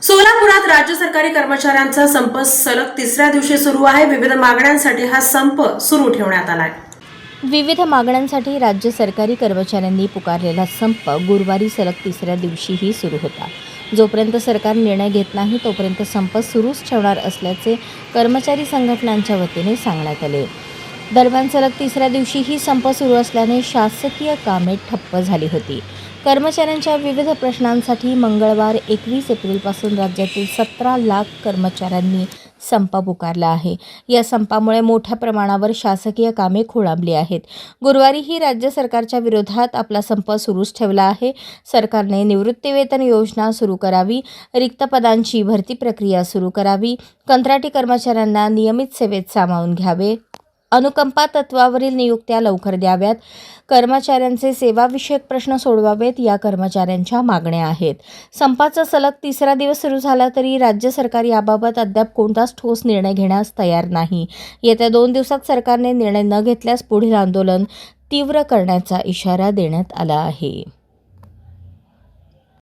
सोलापुरात राज्य सरकारी कर्मचाऱ्यांचा संप सलग तिसऱ्या दिवशी सुरू आहे। विविध मागण्यांसाठी हा संप सुरू ठेवण्यात आलाय। विविध मागण्यांसाठी राज्य सरकारी कर्मचाऱ्यांनी पुकारलेला संप गुरुवारी सलग तिसऱ्या दिवशीही सुरू होता। जोपर्यंत सरकार निर्णय घेत नाही तोपर्यंत संप सुरूच ठेवणार असल्याचे कर्मचारी संघटनांच्या वतीने सांगण्यात आले। दरम्यान सलग तिसऱ्या दिवशीही संप सुरू असल्याने शासकीय कामे ठप्प झाली होती। कर्मचाऱ्यांच्या विविध प्रश्नांसाठी मंगळवार 21 एप्रिलपासून राज्यातील 17 लाख कर्मचाऱ्यांनी संप पुकारला आहे। या संपामुळे मोठ्या प्रमाणावर शासकीय कामे खोळंबली आहेत। गुरुवारीही राज्य सरकारच्या विरोधात आपला संप सुरूच ठेवला आहे। सरकारने निवृत्तीवेतन योजना सुरू करावी, रिक्त पदांची भरती प्रक्रिया सुरू करावी, कंत्राटी कर्मचाऱ्यांना नियमित सेवेत सामावून घ्यावे, अनुकंपा तत्वावरील नियुक्त्या लवकर द्याव्यात, कर्मचाऱ्यांचे सेवाविषयक प्रश्न सोडवावेत या कर्मचाऱ्यांच्या मागण्या आहेत। संपाचा सलग तिसरा दिवस सुरू झाला तरी राज्य सरकार याबाबत अद्याप कोणताच ठोस निर्णय घेण्यास तयार नाही। येत्या 2 दिवसात सरकारने निर्णय न घेतल्यास पुढील आंदोलन तीव्र करण्याचा इशारा देण्यात आला आहे।